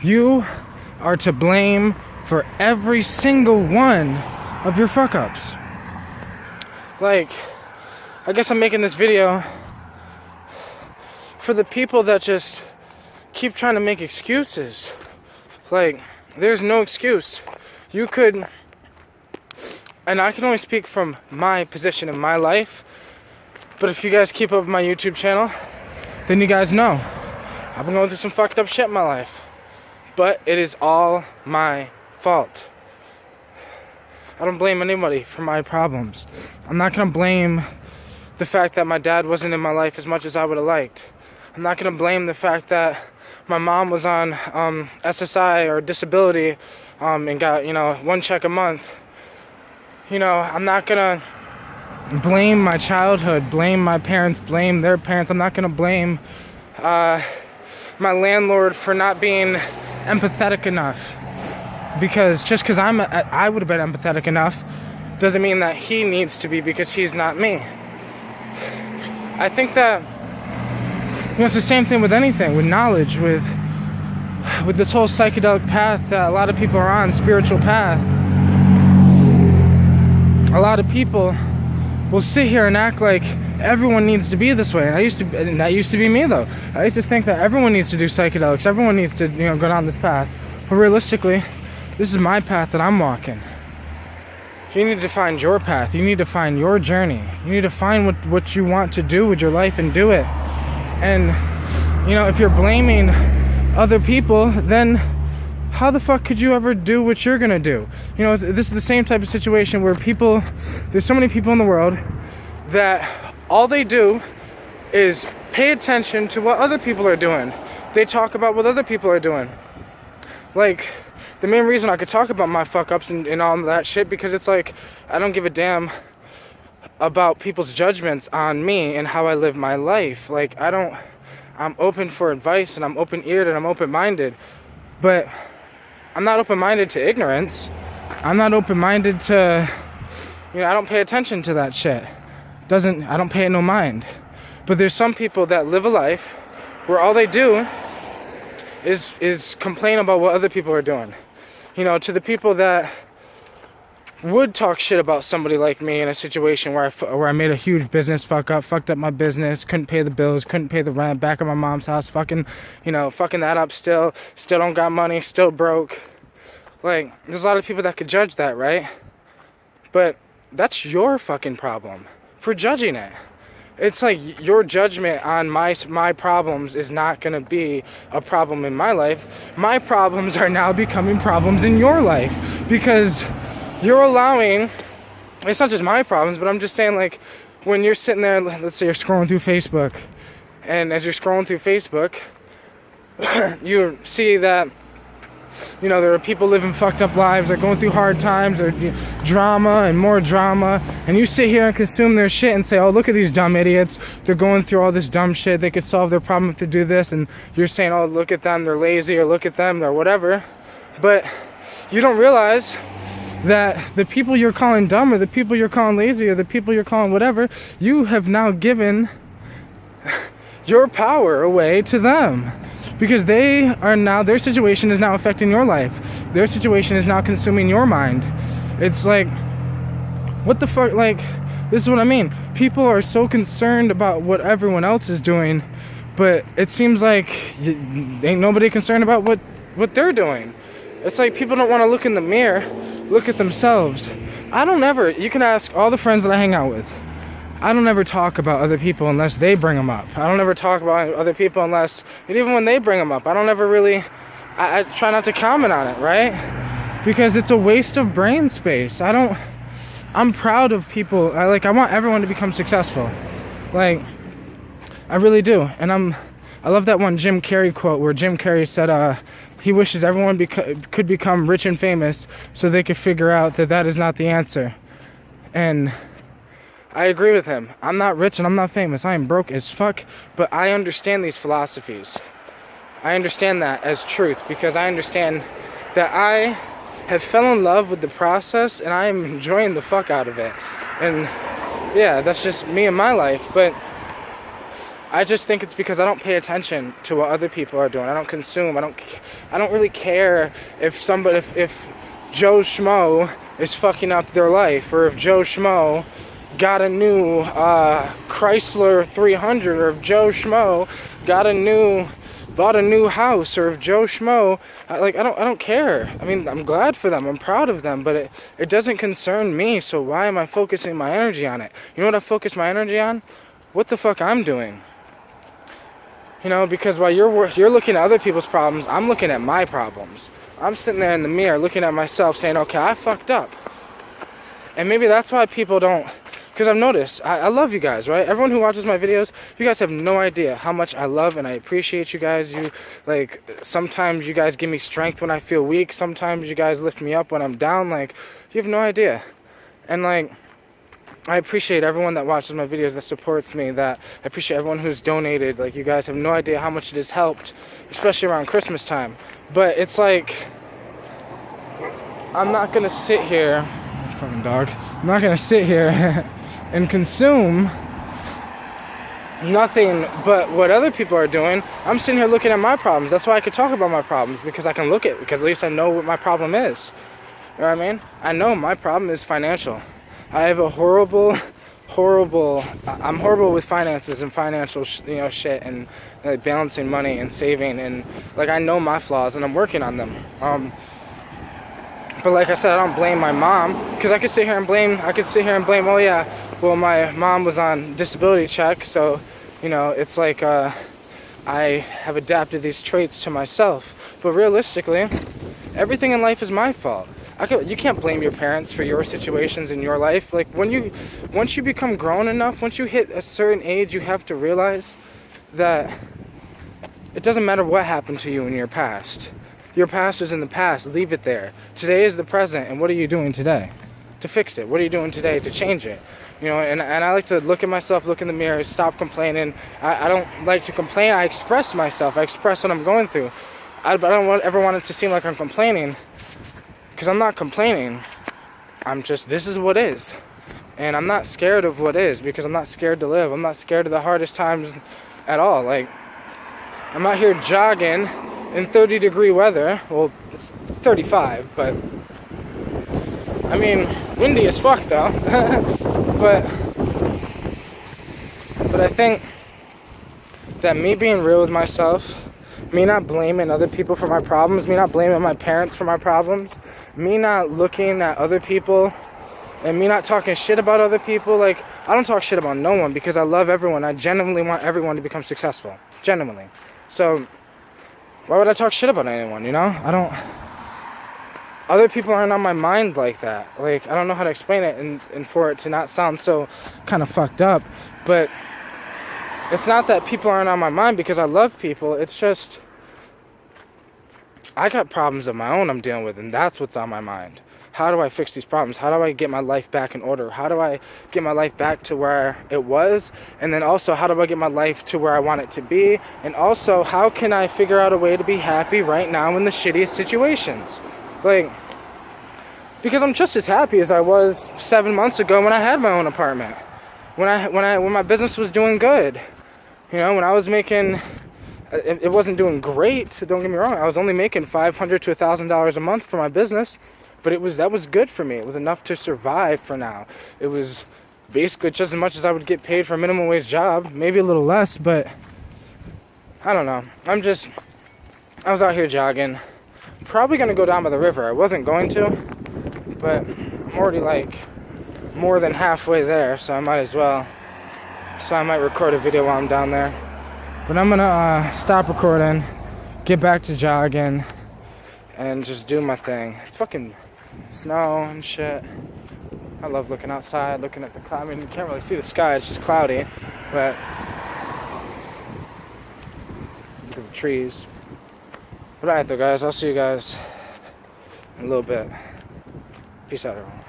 You are to blame for every single one of your fuck-ups. Like, I guess I'm making this video for the people that just keep trying to make excuses. Like, there's no excuse. You could, and I can only speak from my position in my life, but if you guys keep up with my YouTube channel, then you guys know I've been going through some fucked up shit in my life. But it is all my fault. I don't blame anybody for my problems. I'm not gonna blame the fact that my dad wasn't in my life as much as I would have liked. I'm not gonna blame the fact that my mom was on SSI or disability and got, one check a month. I'm not gonna blame my childhood, blame my parents, blame their parents. I'm not gonna blame my landlord for not being empathetic enough. Because just because I would have been empathetic enough doesn't mean that he needs to be, because he's not me. I think that it's the same thing with anything, with knowledge, with this whole psychedelic path that a lot of people are on, spiritual path. A lot of people will sit here and act like everyone needs to be this way. And that used to be me, though. I used to think that everyone needs to do psychedelics, everyone needs to go down this path. But realistically, this is my path that I'm walking. You need to find your path. You need to find your journey. You need to find what you want to do with your life and do it. And, if you're blaming other people, then how the fuck could you ever do what you're gonna do? This is the same type of situation where there's so many people in the world that all they do is pay attention to what other people are doing. They talk about what other people are doing. Like, the main reason I could talk about my fuck-ups and all that shit, because it's like, I don't give a damn about people's judgments on me and how I live my life. Like, I'm open for advice, and I'm open-eared, and I'm open-minded. But I'm not open-minded to ignorance. I'm not open-minded to, I don't pay attention to that shit. I don't pay it no mind. But there's some people that live a life where all they do is complain about what other people are doing. To the people that would talk shit about somebody like me in a situation where I made a huge business fucked up my business, couldn't pay the bills, couldn't pay the rent, back at my mom's house, fucking that up still don't got money, still broke. Like, there's a lot of people that could judge that, right? But that's your fucking problem for judging it. It's like your judgment on my problems is not going to be a problem in my life. My problems are now becoming problems in your life, because you're allowing, it's not just my problems, but I'm just saying, like, when you're sitting there, let's say you're scrolling through Facebook, and as you're scrolling through Facebook, you see that, there are people living fucked up lives, they're going through hard times, they're drama and more drama, and you sit here and consume their shit and say, oh, look at these dumb idiots, they're going through all this dumb shit, they could solve their problem if they do this, and you're saying, oh, look at them, they're lazy, or look at them, they're whatever. But you don't realize that the people you're calling dumb, or the people you're calling lazy, or the people you're calling whatever, you have now given your power away to them. Because their situation is now affecting your life. Their situation is now consuming your mind. It's like, what the fuck, like, this is what I mean. People are so concerned about what everyone else is doing, but it seems like ain't nobody concerned about what they're doing. It's like people don't want to look in the mirror, look at themselves. You can ask all the friends that I hang out with. I don't ever talk about other people unless they bring them up. I don't ever talk about other people and even when they bring them up, I don't ever really, I try not to comment on it, right? Because it's a waste of brain space. I'm proud of people. I want everyone to become successful. Like, I really do. And I love that one Jim Carrey quote where Jim Carrey said, he wishes everyone could become rich and famous so they could figure out that is not the answer. And I agree with him. I'm not rich and I'm not famous. I am broke as fuck, but I understand these philosophies. I understand that as truth, because I understand that I have fell in love with the process and I am enjoying the fuck out of it. And yeah, that's just me and my life. But I just think it's because I don't pay attention to what other people are doing. I don't consume. I don't really care if if Joe Schmo is fucking up their life, or if Joe Schmo got a new Chrysler 300, or if Joe Schmo bought a new house, or if Joe Schmo, I don't care. I mean, I'm glad for them. I'm proud of them, but it doesn't concern me. So why am I focusing my energy on it? You know what I focus my energy on? What the fuck I'm doing. You know, because while you're looking at other people's problems, I'm looking at my problems. I'm sitting there in the mirror looking at myself saying, okay, I fucked up. And maybe that's why people don't, because I've noticed, I love you guys, right? Everyone who watches my videos, you guys have no idea how much I love and I appreciate you guys. Sometimes you guys give me strength when I feel weak. Sometimes you guys lift me up when I'm down. Like, you have no idea. And I appreciate everyone that watches my videos, that supports me, I appreciate everyone who's donated. Like, you guys have no idea how much it has helped, especially around Christmas time. But it's like, I'm not gonna sit here, fucking dog, I'm not gonna sit here and consume nothing but what other people are doing. I'm sitting here looking at my problems. That's why I could talk about my problems, because I can look at it, because at least I know what my problem is. You know what I mean? I know my problem is financial. I have a horrible, I'm horrible with finances and financial shit, and balancing money and saving, and I know my flaws and I'm working on them. But like I said, I don't blame my mom, because I could sit here and blame, oh yeah, well, my mom was on disability check, so, it's like, I have adapted these traits to myself. But realistically, everything in life is my fault. You can't blame your parents for your situations in your life. Once you become grown enough, once you hit a certain age, you have to realize that it doesn't matter what happened to you in your past. Your past is in the past. Leave it there. Today is the present, and what are you doing today to fix it? What are you doing today to change it? And I like to look at myself, look in the mirror, stop complaining. I don't like to complain. I express myself. I express what I'm going through. I don't ever want it to seem like I'm complaining, because I'm not complaining. I'm just, this is what is. And I'm not scared of what is, because I'm not scared to live. I'm not scared of the hardest times at all. I'm out here jogging in 30-degree weather. Well, it's 35, but I mean, windy as fuck though. but I think that me being real with myself, me not blaming other people for my problems, me not blaming my parents for my problems, me not looking at other people, and me not talking shit about other people. I don't talk shit about no one, because I love everyone. I genuinely want everyone to become successful. Genuinely. So why would I talk shit about anyone, Other people aren't on my mind like that. I don't know how to explain it and for it to not sound so kind of fucked up. But it's not that people aren't on my mind because I love people. It's just, I got problems of my own I'm dealing with, and that's what's on my mind. How do I fix these problems? How do I get my life back in order? How do I get my life back to where it was? And then also, how do I get my life to where I want it to be? And also, how can I figure out a way to be happy right now in the shittiest situations? Because I'm just as happy as I was 7 months ago when I had my own apartment. When my business was doing good. When I was making, it wasn't doing great, don't get me wrong. I was only making $500 to $1,000 a month for my business. But that was good for me. It was enough to survive for now. It was basically just as much as I would get paid for a minimum wage job. Maybe a little less, but I don't know. I was out here jogging. Probably going to go down by the river. I wasn't going to, but I'm already more than halfway there, so I might as well. So I might record a video while I'm down there. But I'm going to stop recording, get back to jogging, and just do my thing. It's fucking snow and shit. I love looking outside, looking at the cloud. I mean, you can't really see the sky, it's just cloudy, but look at the trees. But alright though, guys, I'll see you guys in a little bit. Peace out, everyone.